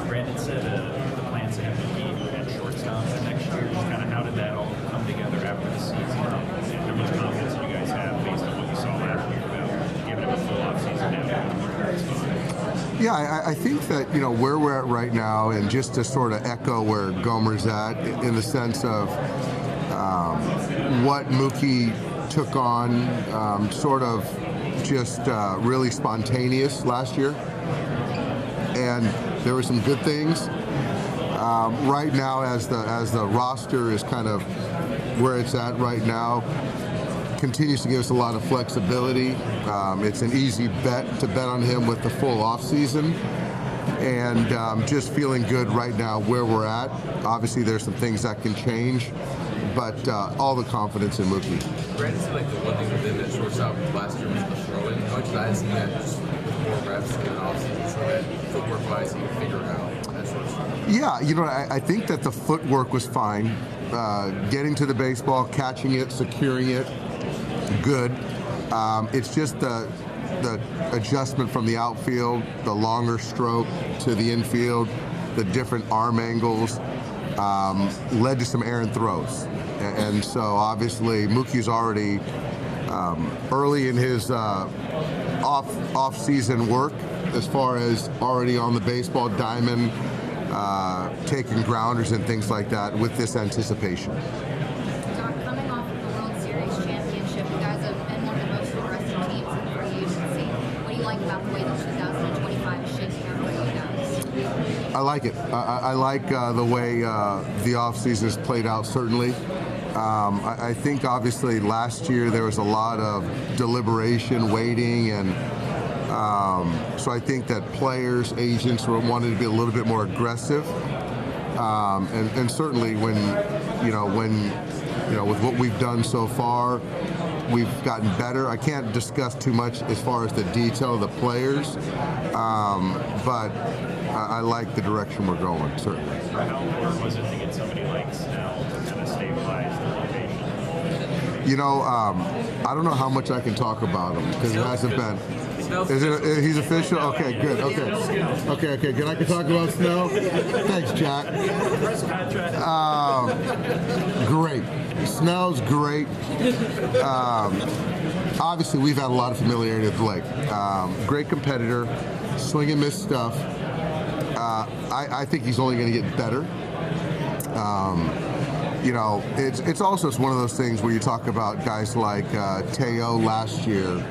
Brandon said the plans to have Mookie at shortstop next year. Just kind of how did that all come together after the season? And how much confidence do you guys have based on what you saw last year about giving him a full offseason now? Yeah, I think that, where we're at right now, and just to sort of echo where Gomer's at in the sense of what Mookie took on, sort of just really spontaneous last year. And there were some good things. Right now, as the roster is kind of where it's at right now, continues to give us a lot of flexibility. It's an easy bet to bet on him with the full offseason. And just feeling good right now where we're at. Obviously, there's some things that can change, but all the confidence in Mookie. Brandon said like the one thing within that shortstop last year was the throw-in. How much of that is that just with more reps in the offseason so that footwork-wise you can figure it out that shortstop? Yeah, I think that the footwork was fine. Getting to the baseball, catching it, securing it, good. It's just the adjustment from the outfield, the longer stroke to the infield, the different arm angles, led to some errant throws. And so obviously Mookie's already early in his off-season work as far as already on the baseball diamond, taking grounders and things like that with this anticipation. Coming off of the World Series championship, you guys have been one of the most aggressive teams in free agency. What do you like about the way that 2025 is shaping up for you guys? I like it. I like the way the offseason has played out, certainly. I think obviously last year there was a lot of deliberation, waiting, and so I think that players, agents wanted to be a little bit more aggressive. And certainly when with what we've done so far, we've gotten better. I can't discuss too much as far as the detail of the players, but I like the direction we're going, certainly. How important was it to get somebody like Snell to kind of stabilize the rotation? I don't know how much I can talk about him because it hasn't been. He's official? Okay, good. Okay, good. I can talk about Snell? Thanks, Jack. Great. Snell's great. Obviously, we've had a lot of familiarity with Blake. Great competitor, swing and miss stuff. I think he's only going to get better. It's also one of those things where you talk about guys like Teo last year,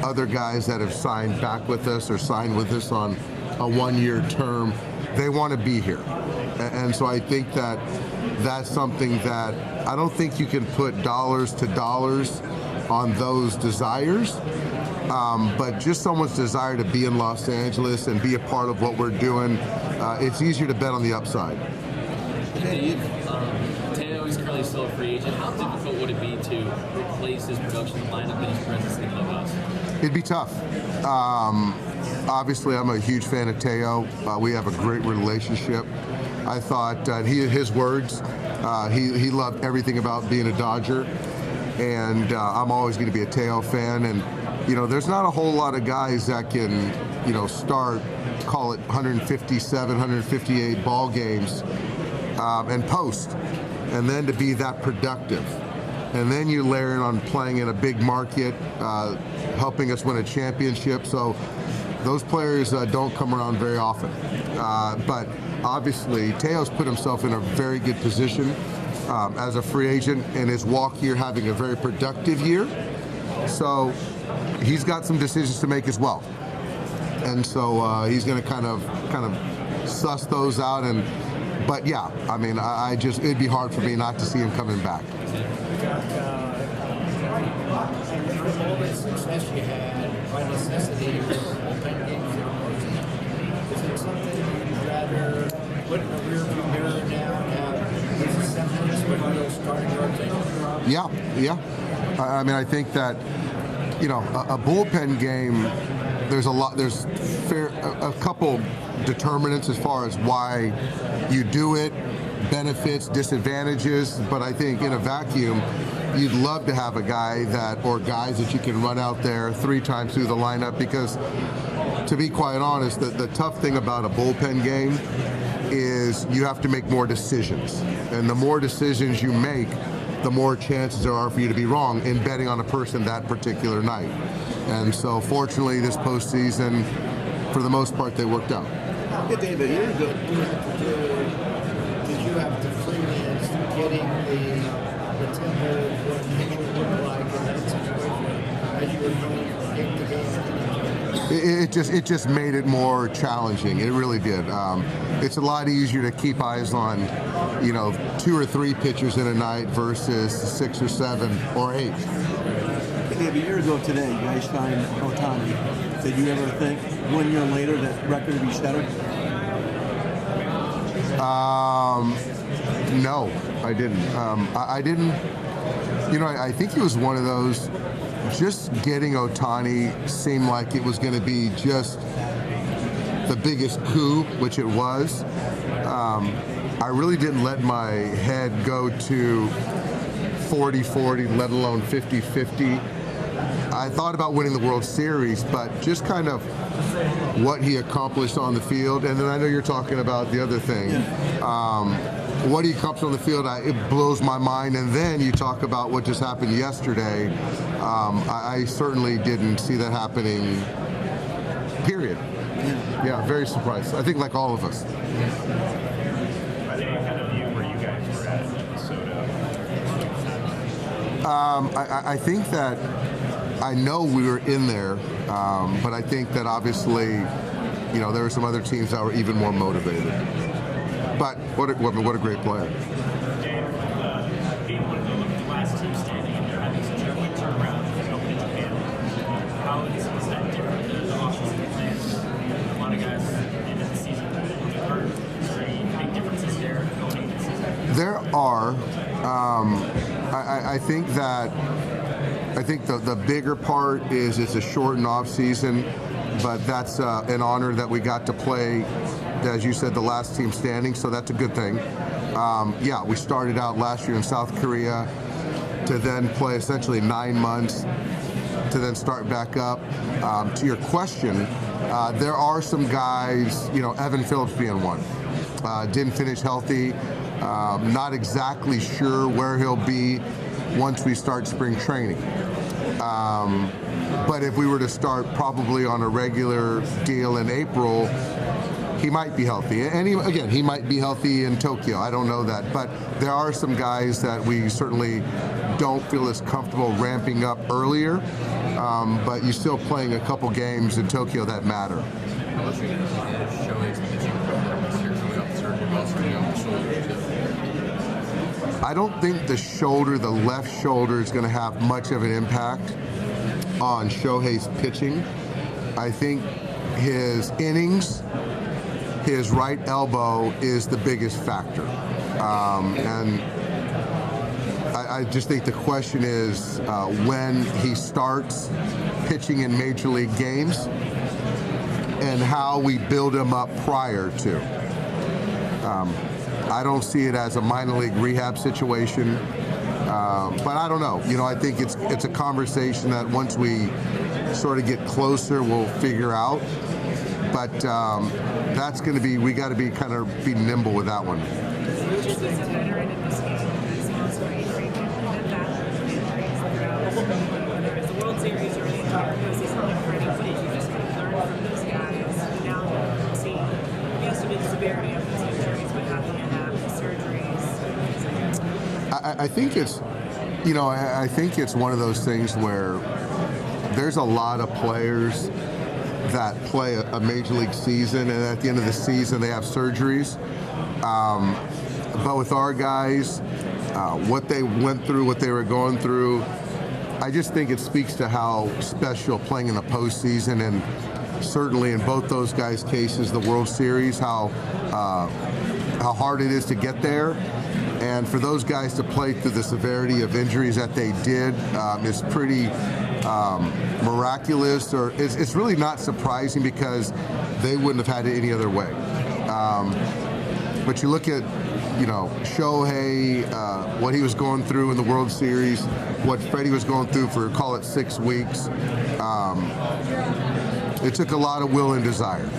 other guys that have signed back with us or signed with us on a one-year term. They want to be here. And so I think that that's something that I don't think you can put dollars to dollars on those desires. But just someone's desire to be in Los Angeles and be a part of what we're doing, it's easier to bet on the upside. Teo is currently still a free agent. How difficult would it be to replace his production lineup and his presence in the clubhouse? It'd be tough. Obviously, I'm a huge fan of Teo. We have a great relationship. I thought his words, he loved everything about being a Dodger. And I'm always going to be a Teo fan. And, there's not a whole lot of guys that can, start, call it 157, 158 ball games and post. And then to be that productive. And then you layer in on playing in a big market, helping us win a championship. So those players don't come around very often. But obviously, Teo's put himself in a very good position as a free agent in his walk year, having a very productive year. So he's got some decisions to make as well. And so he's going to kind of suss those out. But yeah, I mean, it'd be hard for me not to see him coming back. All the success you had, by necessity, your bullpen games, is it something you'd rather put in the rearview mirror now and have these assemblies with those starting rotation? Yeah. I mean, I think that, a bullpen game, there's a couple determinants as far as why you do it, benefits, disadvantages, but I think in a vacuum, you'd love to have a guy or guys that you can run out there 3 times through the lineup because to be quite honest, the tough thing about a bullpen game is you have to make more decisions. And the more decisions you make, the more chances there are for you to be wrong in betting on a person that particular night. And so fortunately this postseason, for the most part, they worked out. Hey, David, here you go. Did you have to freelance getting the tempo of what pitcher looked like in that situation as you were going from game to game? It just made it more challenging. It really did. It's a lot easier to keep eyes on, 2 or 3 pitchers in a night versus 6 or 7 or 8. Dave, a year ago today, you guys signed Ohtani. Did you ever think 1 year later that record would be shattered? No, I didn't. I didn't. I think he was one of those. Just getting Ohtani seemed like it was going to be just the biggest coup, which it was. I really didn't let my head go to 40-40, let alone 50-50. I thought about winning the World Series, but just kind of what he accomplished on the field. And then I know you're talking about the other thing. What he accomplished on the field, it blows my mind. And then you talk about what just happened yesterday. I certainly didn't see that happening, period. Yeah, very surprised. I think like all of us. I think I kind of view where you guys were at in Minnesota. I think that I know we were in there, but I think that obviously, there were some other teams that were even more motivated. But what a great player. Being one of the last teams standing and they're having such a quick turnaround in Japan, how is that different than the offseason plans? A lot of guys into the season will be hurt. Is there any big differences there going into the season? There are. I think that the bigger part is it's a shortened off season, but that's an honor that we got to play, as you said, the last team standing, so that's a good thing. We started out last year in South Korea to then play essentially 9 months to then start back up. To your question, there are some guys, Evan Phillips being one, didn't finish healthy. Not exactly sure where he'll be once we start spring training. But if we were to start probably on a regular deal in April, he might be healthy. And he might be healthy in Tokyo. I don't know that. But there are some guys that we certainly don't feel as comfortable ramping up earlier. But you're still playing a couple games in Tokyo that matter. How much are you going to manage Shohei's pitching performance here coming off the surgery, but also coming off the shoulder too? I don't think the left shoulder is going to have much of an impact on Shohei's pitching. I think his innings, his right elbow is the biggest factor. And I just think the question is when he starts pitching in major league games and how we build him up prior to. I don't see it as a minor league rehab situation, but I don't know. I think it's a conversation that once we sort of get closer, we'll figure out. But that's going to be, we got to be nimble with that one. Whether it's the World Series or the entire postseason, what did you just learn from those guys? Now see, yes, to the severity of these injuries, but having to have the surgeries. I think it's, I think it's one of those things where there's a lot of players that play a major league season, and at the end of the season they have surgeries. But with our guys, what they went through, what they were going through, I just think it speaks to how special playing in the postseason, and certainly in both those guys' cases, the World Series, how hard it is to get there. And for those guys to play through the severity of injuries that they did is pretty miraculous, or it's really not surprising because they wouldn't have had it any other way. But you look at, Shohei, what he was going through in the World Series, what Freddie was going through for, call it 6 weeks. It took a lot of will and desire.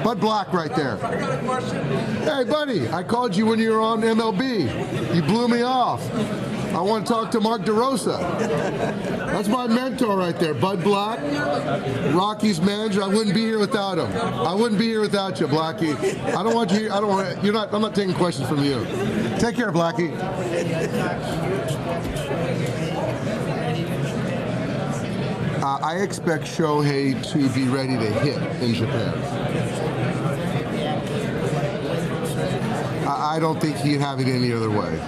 Bud Black right there. I got a question. Hey, buddy, I called you when you were on MLB. You blew me off. I want to talk to Mark DeRosa. That's my mentor right there, Bud Black, Rocky's manager. I wouldn't be here without him. I wouldn't be here without you, Blackie. I don't want you. I don't want. You're not. I'm not taking questions from you. Take care, Blackie. I expect Shohei to be ready to hit in Japan. I don't think he'd have it any other way.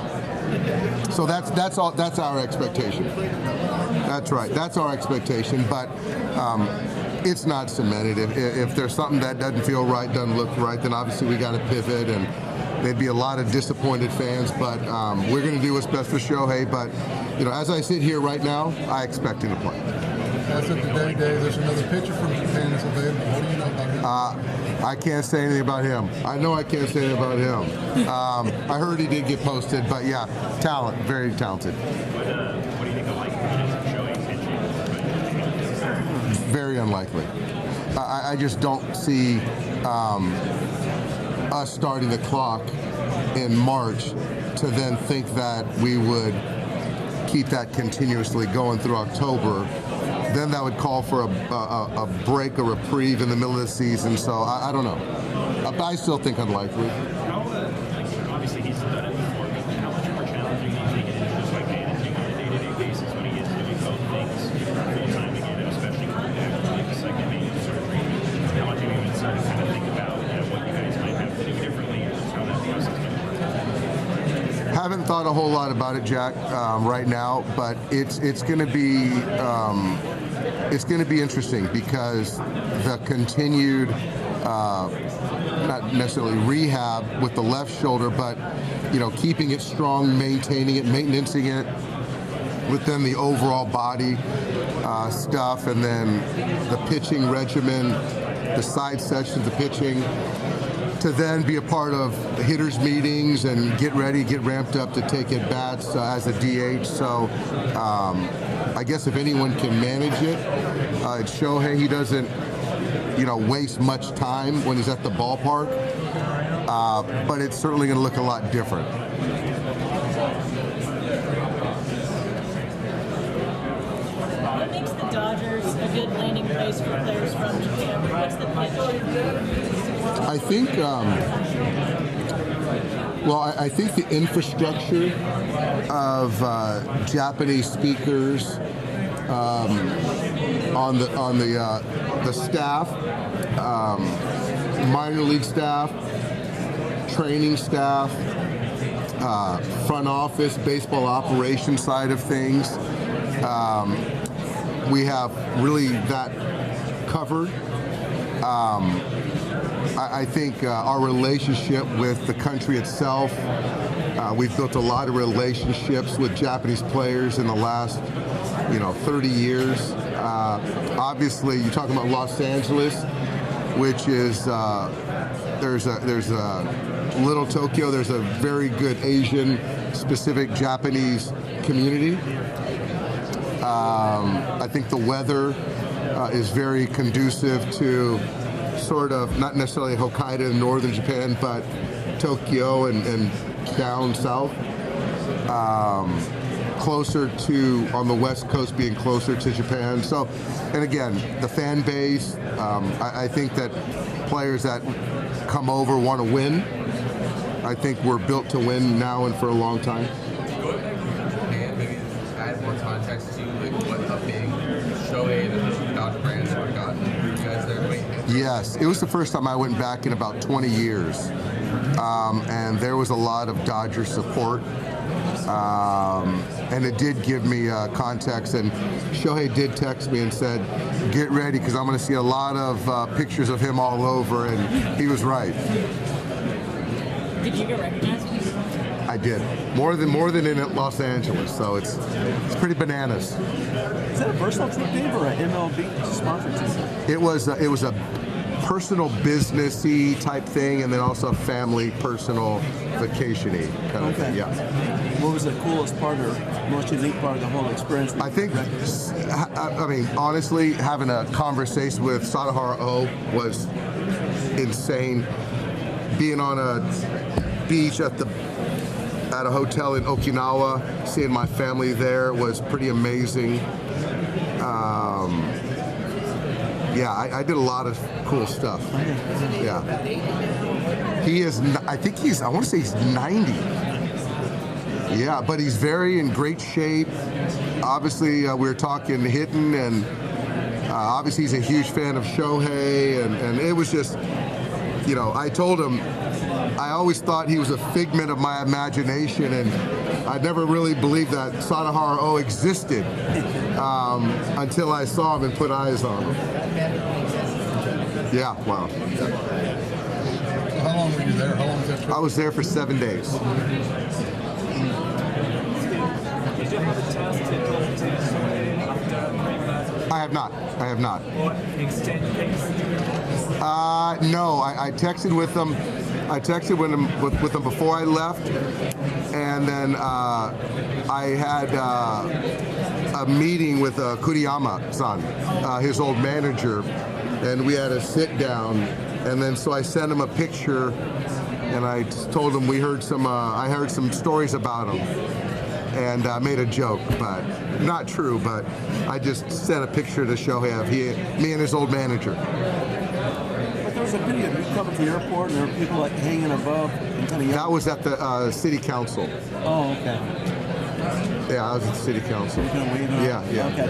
So that's all. That's our expectation. That's right. That's our expectation. But it's not cemented. If there's something that doesn't feel right, doesn't look right, then obviously we got to pivot, and there'd be a lot of disappointed fans. But we're going to do what's best for Shohei. But as I sit here right now, I expect him to play. As of today, Dave, there's another pitcher from Japan that's available. What do you know about him? I can't say anything about him. I know I can't say anything about him. I heard he did get posted, but yeah, talent, very talented. What do you think of like the chance of Shohei pitching? Very unlikely. I just don't see us starting the clock in March to then think that we would keep that continuously going through October. Then that would call for a break, a reprieve in the middle of the season. So I don't know. I still think unlikely. How, obviously he's done it before, but how much more challenging do you think it is just like managing on a day-to-day basis when he is doing both things full-time again, and especially coming back from like a second major surgery? How much have you been starting to kind of think about what you guys might have to do differently and just how that process is going to work? Haven't thought a whole lot about it, Jack, right now, but it's going to be interesting because the continued, not necessarily rehab with the left shoulder, but keeping it strong, maintaining it, maintenancing it, within the overall body stuff, and then the pitching regimen, the side sections of pitching, to then be a part of the hitters' meetings and get ready, get ramped up to take at bats as a DH. So I guess if anyone can manage it, it's Shohei. He doesn't, waste much time when he's at the ballpark, but it's certainly going to look a lot different. What makes the Dodgers a good landing place for players from Japan? What's the pitch? I think, I think the infrastructure of Japanese speakers on the staff, minor league staff, training staff, front office, baseball operation side of things, we have really that covered. I think our relationship with the country itself, we've built a lot of relationships with Japanese players in the last, 30 years. Obviously, you're talking about Los Angeles, which is, there's a Little Tokyo, there's a very good Asian-specific Japanese community. I think the weather is very conducive to sort of, not necessarily Hokkaido in northern Japan, but Tokyo and down south. Closer to, on the west coast, being closer to Japan. So, and again, the fan base, I think that players that come over want to win. I think we're built to win now and for a long time. Going back to Japan, maybe add more context to what a big Shohei and the Dodger brands have gotten you guys there. Yes, it was the first time I went back in about 20 years, and there was a lot of Dodger support, and it did give me context. And Shohei did text me and said, "Get ready, because I'm going to see a lot of pictures of him all over," and he was right. Did you get recognized? I did more than in Los Angeles, so it's pretty bananas. Is that a personal trip, Dave, or an MLB sponsored trip? It was a personal businessy type thing, and then also family, personal, vacationy kind of thing. Yeah. What was the coolest part or most unique part of the whole experience? I think, I mean, honestly, having a conversation with Sadahara O was insane. Being on a beach at a hotel in Okinawa, seeing my family there was pretty amazing. Yeah, I did a lot of cool stuff. Yeah. He is, I want to say he's 90. Yeah, but he's in great shape. Obviously, we were talking hitting, and obviously he's a huge fan of Shohei, and it was just, I told him, I always thought he was a figment of my imagination, and I never really believed that Sadahara O existed until I saw him and put eyes on him. Yeah, wow. So how long were you there? How long was that trip? I was there for 7 days. Did you have a chance to talk to Shohei after I have not. what extent No, I texted with him. I texted with him before I left, and then I had a meeting with Kuriyama-san, his old manager, and we had a sit down. And then so I sent him a picture, and I told him I heard some stories about him, and I made a joke, but not true. But I just sent a picture to Shohei of me and his old manager. But there was a video you come to the airport, and there were people like hanging above and kind of. That was at the city council. Oh, okay. Yeah, I was at the city council. You're gonna wave Yeah. Okay.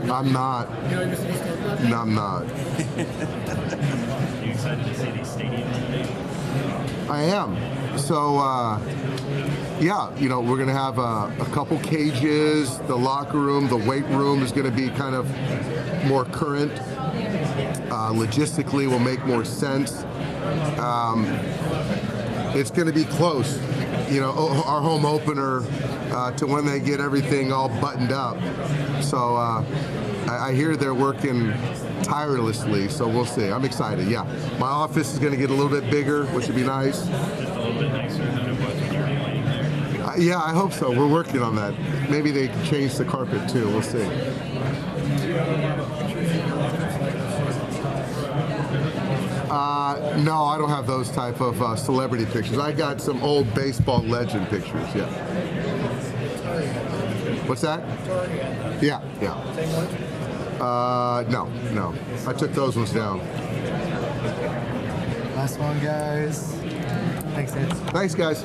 I'm not. No, I'm not. Are you excited to see these stadium renovations? I am. So, yeah, we're going to have a couple cages. The locker room, the weight room is going to be kind of more current. Logistically, will make more sense. It's going to be close. Our home opener to when they get everything all buttoned up. So I hear they're working tirelessly, so we'll see. I'm excited, yeah. My office is going to get a little bit bigger, which would be nice. Just a little bit nicer than it was when you were playing there. Yeah, I hope so. We're working on that. Maybe they can change the carpet, too. We'll see. No, I don't have those type of celebrity pictures. I got some old baseball legend pictures, yeah. What's that? Yeah. No. I took those ones down. Last one, guys. Thanks, Ed. Thanks, guys.